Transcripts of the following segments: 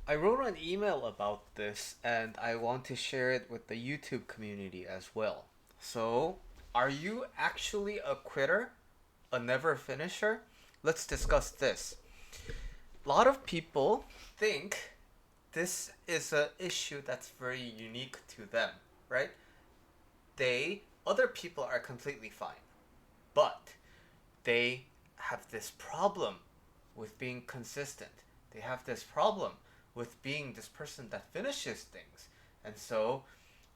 I wrote an email about this and I want to share it with the YouTube community as well. So, are you actually a quitter? A never finisher? Let's discuss this. A lot of people think this is an issue that's very unique to them, right? Other people are completely fine, but they have this problem with being consistent. They have this problem with being this person that finishes things. And so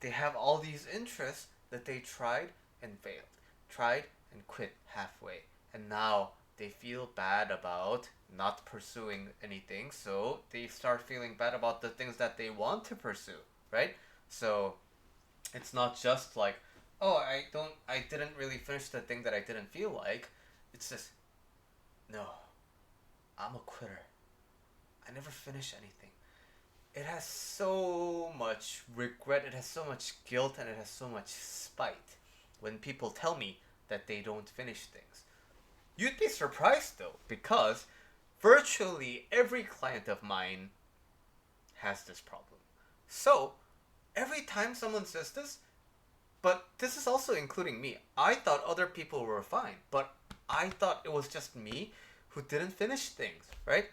they have all these interests that they tried and failed, tried and quit halfway. And now they feel bad about not pursuing anything, so they start feeling bad about the things that they want to pursue, right? So it's not just like, oh, I didn't really finish the thing that I didn't feel like. It's just, no, I'm a quitter. I never finish anything. It has so much regret, it has so much guilt, and it has so much spite when people tell me that they don't finish things. You'd be surprised though, because virtually every client of mine has this problem. So, every time someone says this, but this is also including me, I thought other people were fine, but I thought it was just me who didn't finish things, right?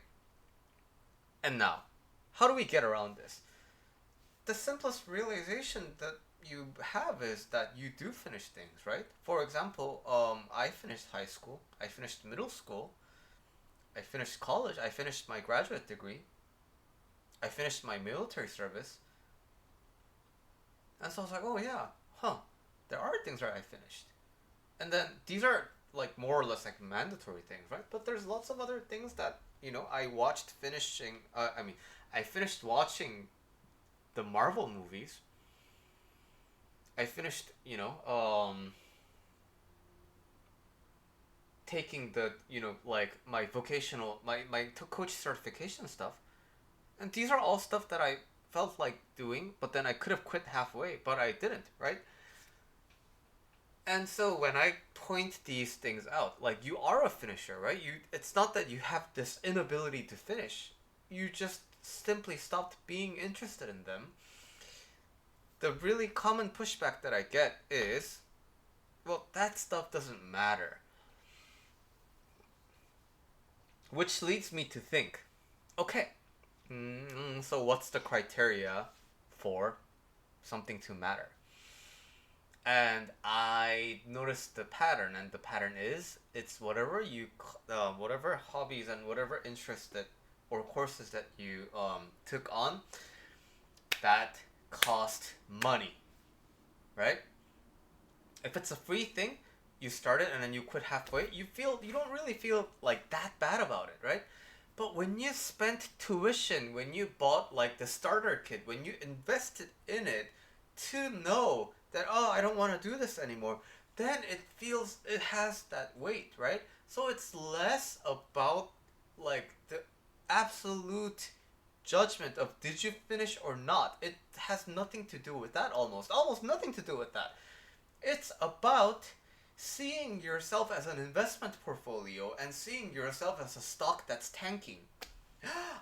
And now, how do we get around this? The simplest realization that you have is that you do finish things, right? For example, I finished high school, I finished middle school, I finished college, I finished my graduate degree, I finished my military service, and so I was like, oh yeah, there are things that I finished. And then these are like more or less like mandatory things, right? But there's lots of other things that I watched finishing. I finished watching the Marvel movies. I finished, taking the like my vocational my coach certification stuff, and these are all stuff that I felt like doing, but then I could have quit halfway, but I didn't, right? And so when I point these things out, like you are a finisher, right? It's not that you have this inability to finish. You just simply stopped being interested in them. The really common pushback that I get is, well, that stuff doesn't matter. Which leads me to think, okay, so what's the criteria for something to matter? And I noticed the pattern, and the pattern is it's whatever hobbies and whatever interests that or courses that you took on that cost money, right? If it's a free thing, you start it and then you quit halfway, you don't really feel like that bad about it, right? But when you spent tuition, when you bought like the starter kit, when you invested in it to know that, oh, I don't want to do this anymore, then it has that weight, right? So it's less about like the absolute judgment of did you finish or not. It has nothing to do with that, almost nothing to do with that. It's about seeing yourself as an investment portfolio and seeing yourself as a stock that's tanking.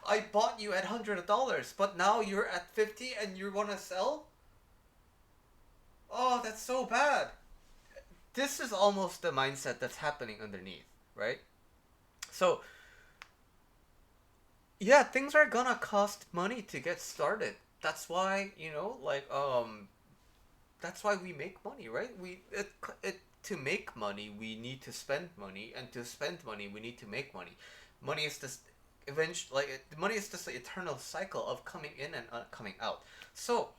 I bought you at $100, but now you're at 50 and you want to sell? Oh, that's so bad. This is almost the mindset that's happening underneath, right? So, yeah, things are gonna cost money to get started. That's why, that's why we make money, right? It to make money, we need to spend money, and to spend money, we need to make money. Money is this money is just the eternal cycle of coming in and coming out. So,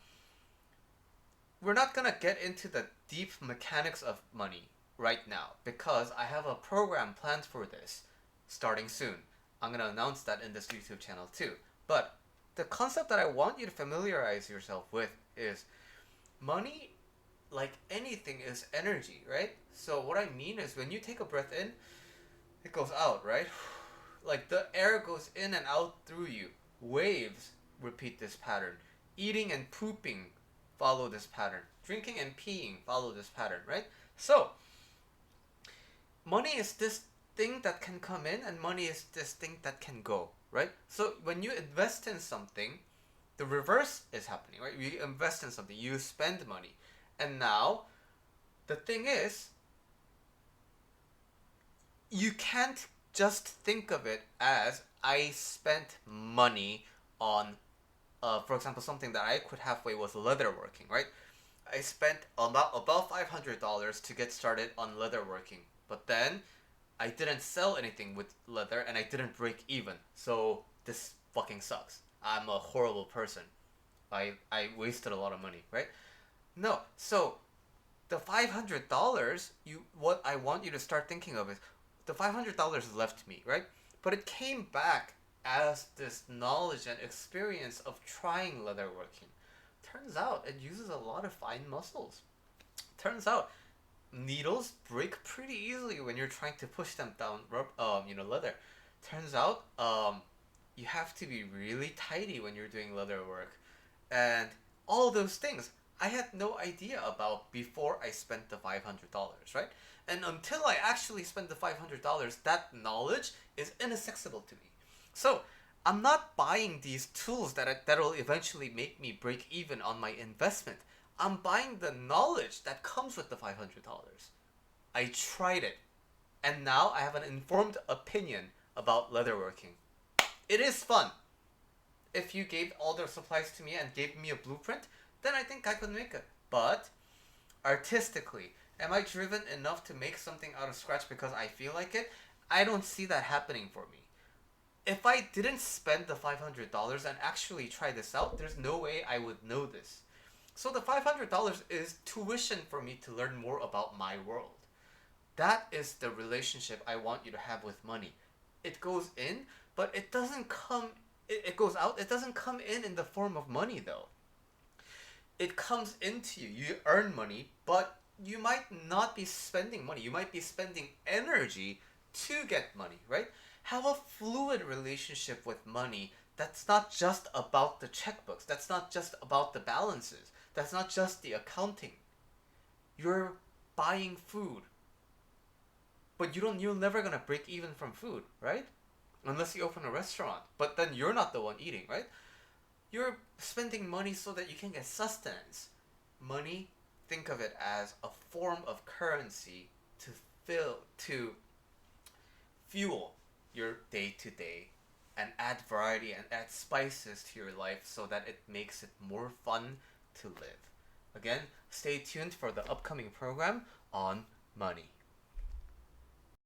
we're not gonna get into the deep mechanics of money right now because I have a program planned for this starting soon. I'm gonna announce that in this YouTube channel too. But the concept that I want you to familiarize yourself with is money, like anything, is energy, right? So what I mean is when you take a breath in, it goes out, right? Like the air goes in and out through you. Waves repeat this pattern. Eating and pooping follow this pattern. Drinking and peeing follow this pattern, right? So, money is this thing that can come in and money is this thing that can go, right? So when you invest in something, the reverse is happening, right? You invest in something, you spend money. And now the thing is, you can't just think of it as I spent money on, for example, something that I quit halfway was leatherworking, right? I spent about $500 to get started on leatherworking, but then I didn't sell anything with leather and I didn't break even. So this fucking sucks. I'm a horrible person. I wasted a lot of money, right? No. So the $500, what I want you to start thinking of is the $500 left me, right? But it came back as this knowledge and experience of trying leatherworking. Turns out it uses a lot of fine muscles. Turns out needles break pretty easily when you're trying to push them down leather. Turns out you have to be really tidy when you're doing leather work, and all those things I had no idea about before I spent the $500, right? And until I actually spent the $500, that knowledge is inaccessible to me. So I'm not buying these tools that'll eventually make me break even on my investment. I'm buying the knowledge that comes with the $500. I tried it, and now I have an informed opinion about leatherworking. It is fun. If you gave all the supplies to me and gave me a blueprint, then I think I could make it. But artistically, am I driven enough to make something out of scratch because I feel like it? I don't see that happening for me. If I didn't spend the $500 and actually try this out, there's no way I would know this. So the $500 is tuition for me to learn more about my world. That is the relationship I want you to have with money. It goes in, but it doesn't come, it goes out. It doesn't come in the form of money though. It comes into you. You earn money, but you might not be spending money. You might be spending energy to get money, right? Have a fluid relationship with money that's not just about the checkbooks. That's not just about the balances. That's not just the accounting. You're buying food, but you're never gonna break even from food, right? Unless you open a restaurant. But then you're not the one eating, right? You're spending money so that you can get sustenance. Money, think of it as a form of currency to fuel your day to day and add variety and add spices to your life so that it makes it more fun to live. Again, stay tuned for the upcoming program on money.